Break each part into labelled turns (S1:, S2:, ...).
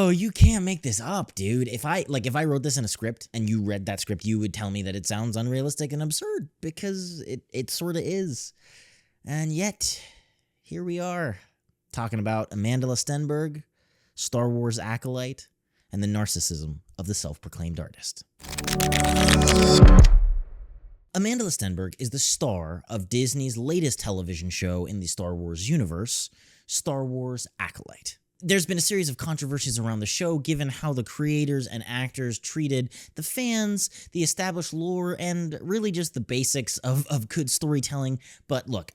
S1: Oh, you can't make this up, dude. If I wrote this in a script and you read that script, you would tell me that it sounds unrealistic and absurd, because it sort of is. And yet, here we are, talking about Amandla Stenberg, Star Wars Acolyte, and the narcissism of the self-proclaimed artist. Amandla Stenberg is the star of Disney's latest television show in the Star Wars universe, Star Wars Acolyte. There's been a series of controversies around the show given how the creators and actors treated the fans, the established lore, and really just the basics of good storytelling. But look,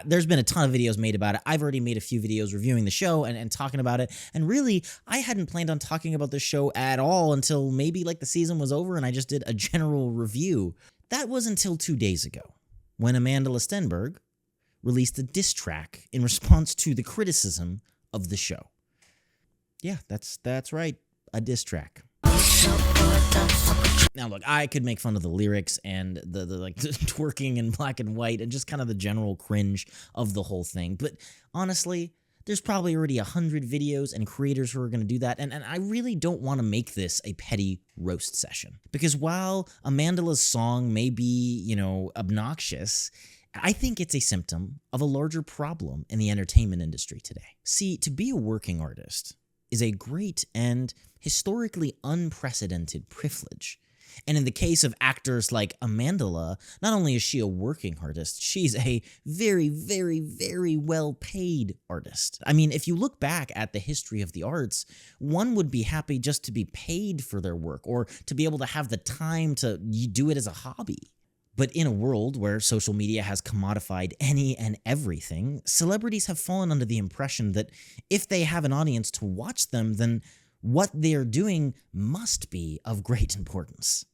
S1: there's been a ton of videos made about it. I've already made a few videos reviewing the show and talking about it. And really, I hadn't planned on talking about the show at all until maybe like the season was over and I just did a general review. That was until 2 days ago, when Amandla Stenberg released a diss track in response to the criticism of the show. Yeah, that's right, a diss track. Now look, I could make fun of the lyrics and the twerking in black and white and just kind of the general cringe of the whole thing, but honestly, there's probably already 100 videos and creators who are going to do that, and I really don't want to make this a petty roast session. Because while Amandla's song may be, obnoxious, I think it's a symptom of a larger problem in the entertainment industry today. See, to be a working artist is a great and historically unprecedented privilege. And in the case of actors like Amandla, not only is she a working artist, she's a very, very, very well-paid artist. I mean, if you look back at the history of the arts, one would be happy just to be paid for their work or to be able to have the time to do it as a hobby. But in a world where social media has commodified any and everything, celebrities have fallen under the impression that if they have an audience to watch them, then what they're doing must be of great importance.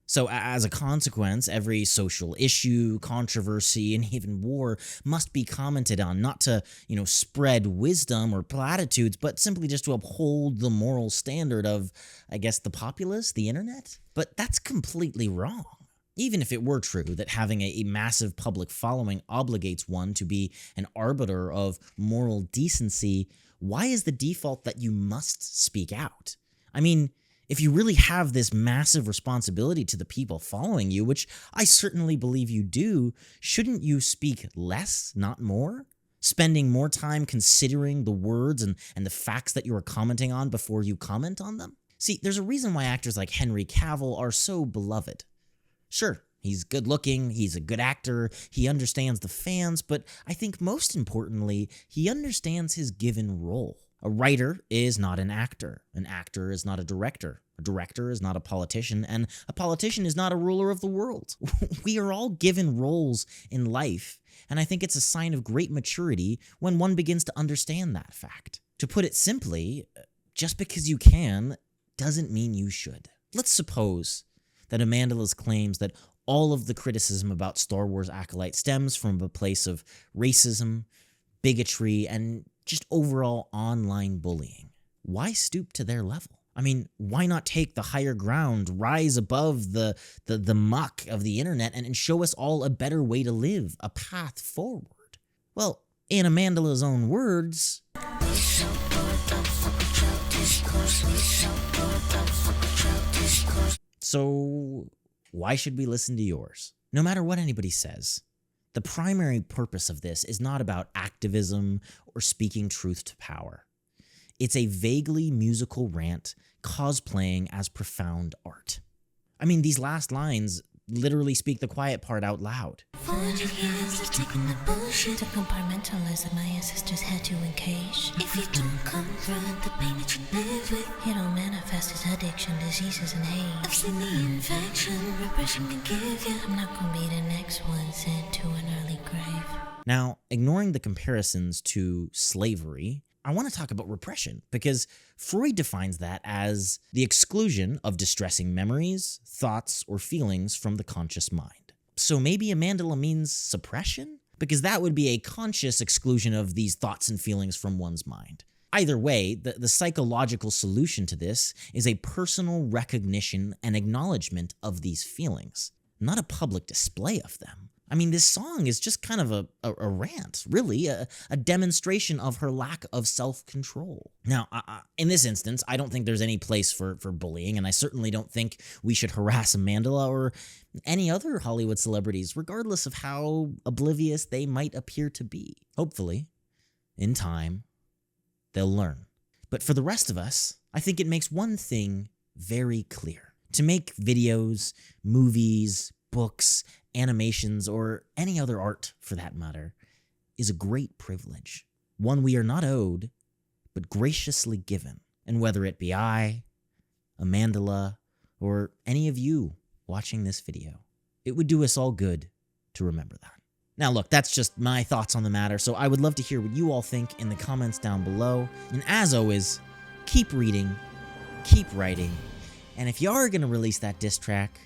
S1: So as a consequence, every social issue, controversy, and even war must be commented on, not to, spread wisdom or platitudes, but simply just to uphold the moral standard of, I guess, the populace, the internet. But that's completely wrong. Even if it were true that having a massive public following obligates one to be an arbiter of moral decency, why is the default that you must speak out? I mean, if you really have this massive responsibility to the people following you, which I certainly believe you do, shouldn't you speak less, not more? Spending more time considering the words and the facts that you are commenting on before you comment on them? See, there's a reason why actors like Henry Cavill are so beloved. Sure, he's good looking, he's a good actor, he understands the fans, but I think most importantly, he understands his given role. A writer is not an actor is not a director is not a politician, and a politician is not a ruler of the world. We are all given roles in life, and I think it's a sign of great maturity when one begins to understand that fact. To put it simply, just because you can doesn't mean you should. Let's suppose that Amandla's claims that all of the criticism about Star Wars Acolyte stems from a place of racism, bigotry, and just overall online bullying. Why stoop to their level? I mean, why not take the higher ground, rise above the muck of the internet, and show us all a better way to live, a path forward? Well, in Amandla's own words, so why should we listen to yours? No matter what anybody says, the primary purpose of this is not about activism or speaking truth to power. It's a vaguely musical rant cosplaying as profound art. I mean, these last lines literally speak the quiet part out loud.
S2: 400 years of taking the bullshit to compartmentalize that my ancestors had to encase. If you don't confront the pain that you live with, you don't manifest as addiction, diseases, and hate. I've seen the infection repression can give you. I'm not gonna be the next one sent to an early grave.
S1: Now, ignoring the comparisons to slavery, I want to talk about repression, because Freud defines that as the exclusion of distressing memories, thoughts, or feelings from the conscious mind. So maybe Amandla means suppression? Because that would be a conscious exclusion of these thoughts and feelings from one's mind. Either way, the psychological solution to this is a personal recognition and acknowledgement of these feelings, not a public display of them, I mean, this song is just kind of a rant, really, a demonstration of her lack of self-control. Now, in this instance, I don't think there's any place for bullying, and I certainly don't think we should harass Amandla or any other Hollywood celebrities, regardless of how oblivious they might appear to be. Hopefully, in time, they'll learn. But for the rest of us, I think it makes one thing very clear. To make videos, movies, books, animations, or any other art for that matter, is a great privilege. One we are not owed, but graciously given. And whether it be I, Amandla, or any of you watching this video, it would do us all good to remember that. Now look, that's just my thoughts on the matter, so I would love to hear what you all think in the comments down below. And as always, keep reading, keep writing, and if you are going to release that diss track,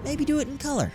S1: maybe do it in color.